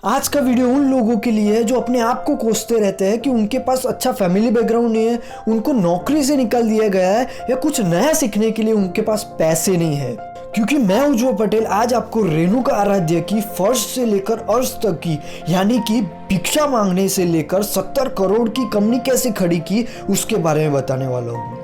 आज का वीडियो उन लोगों के लिए है जो अपने आप को कोसते रहते हैं कि उनके पास अच्छा फैमिली बैकग्राउंड नहीं है, उनको नौकरी से निकाल दिया गया है या कुछ नया सीखने के लिए उनके पास पैसे नहीं है। क्योंकि मैं उज्ज्वल पटेल आज आपको रेणुका आराध्या की फर्स्ट से लेकर अर्श तक की, यानी कि भिक्षा मांगने से लेकर 70 करोड़ की कंपनी कैसे खड़ी की उसके बारे में बताने वाला हूँ।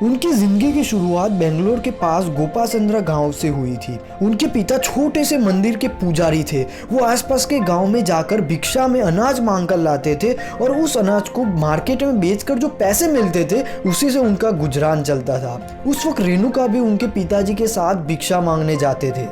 उनकी जिंदगी की शुरुआत बेंगलोर के पास गोपाचंद्रा गांव से हुई थी। उनके पिता छोटे से मंदिर के पुजारी थे। वो आसपास के गांव में जाकर भिक्षा में अनाज मांग कर लाते थे और उस अनाज को मार्केट में बेचकर जो पैसे मिलते थे उसी से उनका गुजरान चलता था। उस वक्त रेणुका भी उनके पिताजी के साथ भिक्षा मांगने जाते थे,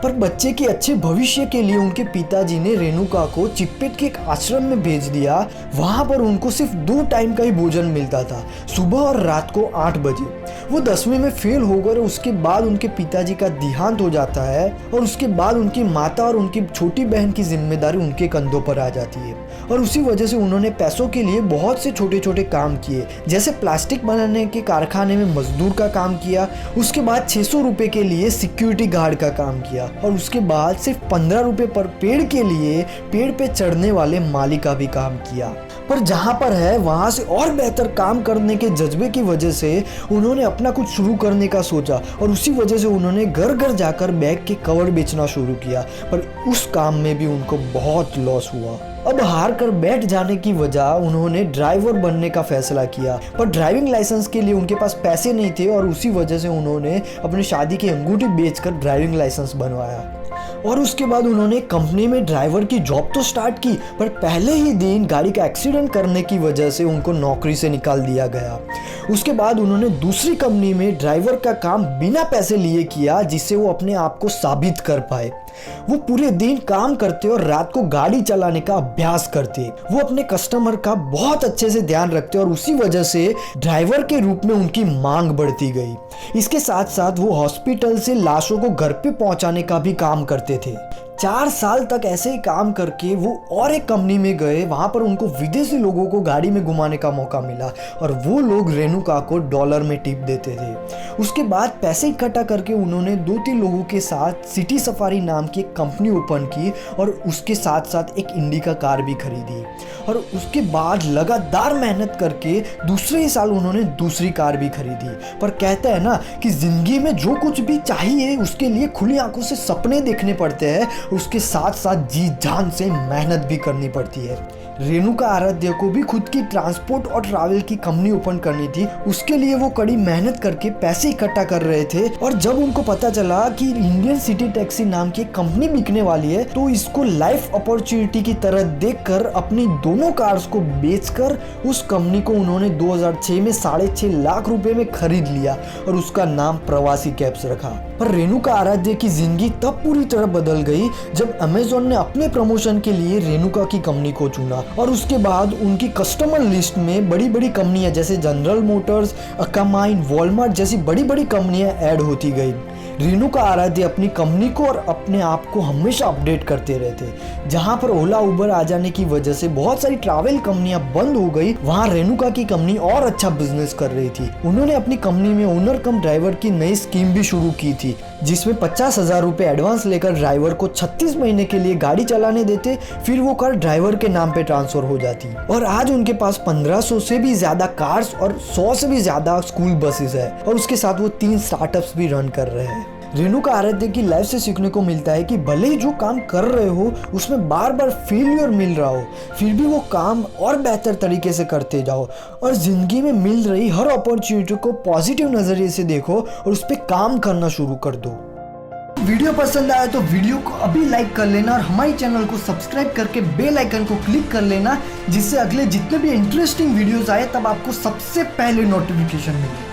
पर बच्चे के अच्छे भविष्य के लिए उनके पिताजी ने रेणुका को चिप्पेट के एक आश्रम में भेज दिया। वहां पर उनको सिर्फ 2 टाइम का ही भोजन मिलता था, सुबह और रात को 8 बजे। वो 10वीं में फेल हो गए। उसके बाद उनके पिताजी का देहांत हो जाता है और उसके बाद उनकी माता और उनकी छोटी बहन की जिम्मेदारी उनके कंधों पर आ जाती है। और उसी वजह से उन्होंने पैसों के लिए बहुत से छोटे छोटे काम किए, जैसे प्लास्टिक बनाने के कारखाने में मजदूर का काम किया। उसके बाद 600 रुपए के लिए सिक्योरिटी गार्ड का काम किया और उसके बाद सिर्फ 15 रुपए पर पेड़ के लिए पेड़ पे चढ़ने वाले माली का भी काम किया। पर जहां पर है वहां से और बेहतर काम करने के जज्बे की वजह से उन्होंने अपना कुछ शुरू करने का सोचा और उसी वजह से उन्होंने घर घर जाकर बैग के कवर बेचना शुरू किया। पर उस काम में भी उनको बहुत लॉस हुआ। अब हार कर बैठ जाने की वजह उन्होंने ड्राइवर बनने का फैसला किया, पर ड्राइविंग लाइसेंस के लिए उनके पास पैसे नहीं थे और उसी वजह से उन्होंने अपनी शादी की अंगूठी बेचकर ड्राइविंग लाइसेंस बनवाया। और उसके बाद उन्होंने कंपनी में ड्राइवर की जॉब तो स्टार्ट की, पर पहले ही दिन गाड़ी का एक्सीडेंट करने की वजह से उनको नौकरी से निकाल दिया गया। उसके बाद उन्होंने दूसरी कंपनी में ड्राइवर का काम बिना पैसे लिए किया, जिससे वो अपने आप को साबित कर पाए। वो पूरे दिन काम करते और रात को गाड़ी चलाने का अभ्यास करते। वो अपने कस्टमर का बहुत अच्छे से ध्यान रखते और उसी वजह से ड्राइवर के रूप में उनकी मांग बढ़ती गई। इसके साथ साथ वो हॉस्पिटल से लाशों को घर पे पहुंचाने का भी काम करते थे। 4 साल तक ऐसे ही काम करके वो और एक कंपनी में गए। वहां पर उनको विदेशी लोगों को गाड़ी में घुमाने का मौका मिला और वो लोग रेणुका को डॉलर में टिप देते थे। उसके बाद पैसे इकट्ठा करके उन्होंने 2-3 लोगों के साथ सिटी सफारी नाम की एक कंपनी ओपन की और उसके साथ साथ एक इंडिका कार भी खरीदी। और उसके बाद लगातार मेहनत करके दूसरे ही साल उन्होंने दूसरी कार भी खरीदी। पर कहते हैं ना कि जिंदगी में जो कुछ भी चाहिए उसके लिए खुली आंखों से सपने देखने पड़ते हैं, उसके साथ साथ जी जान से मेहनत भी करनी पड़ती है। रेणुका आराध्या को भी खुद की ट्रांसपोर्ट और ट्रैवल की कंपनी ओपन करनी थी। उसके लिए वो कड़ी मेहनत करके पैसे इकट्ठा कर रहे थे और जब उनको पता चला कि इंडियन सिटी टैक्सी नाम की कंपनी बिकने वाली है तो इसको लाइफ अपॉर्चुनिटी की तरह देखकर अपनी दोनों कार्स को बेचकर उस कंपनी को उन्होंने 2006 में 6.5 लाख रुपए में खरीद लिया और उसका नाम प्रवासी कैब्स रखा। पर रेणुका आराध्या की जिंदगी तब पूरी तरह बदल गई जब अमेज़न ने अपने प्रमोशन के लिए रेणुका की कंपनी को चुना और उसके बाद उनकी कस्टमर लिस्ट में बड़ी बड़ी कंपनियां जैसे जनरल मोटर्स, अकामाइन, वॉलमार्ट जैसी बड़ी बड़ी कंपनियां ऐड होती गई। रेणुका आराध्या अपनी कंपनी को और अपने आप को हमेशा अपडेट करते रहते। जहां पर ओला उबर आ जाने की वजह से बहुत सारी ट्रैवल कंपनियां बंद हो गई, वहां रेणुका की कंपनी और अच्छा बिजनेस कर रही थी। उन्होंने अपनी कंपनी में ओनर कम ड्राइवर की नई स्कीम भी शुरू की थी, जिसमें 50,000 रुपए एडवांस लेकर ड्राइवर को 36 महीने के लिए गाड़ी चलाने देते, फिर वो कार ड्राइवर के नाम पे ट्रांसफर हो जाती। और आज उनके पास 1500 से भी ज्यादा कार्स और 100 से भी ज्यादा स्कूल बसेस है और उसके साथ वो 3 स्टार्टअप्स भी रन कर रहे हैं। रेणुका आराध्या की लाइफ से सीखने को मिलता है कि भले ही जो काम कर रहे हो उसमें बार बार फेलियर मिल रहा हो, फिर भी वो काम और बेहतर तरीके से करते जाओ और जिंदगी में मिल रही हर अपॉर्चुनिटी को पॉजिटिव नजरिए से देखो और उस पर काम करना शुरू कर दो। वीडियो पसंद आया तो वीडियो को अभी लाइक कर लेना और हमारे चैनल को सब्सक्राइब करके बेल आइकन को क्लिक कर लेना, जिससे अगले जितने भी इंटरेस्टिंग वीडियोस आए तब आपको सबसे पहले नोटिफिकेशन मिले।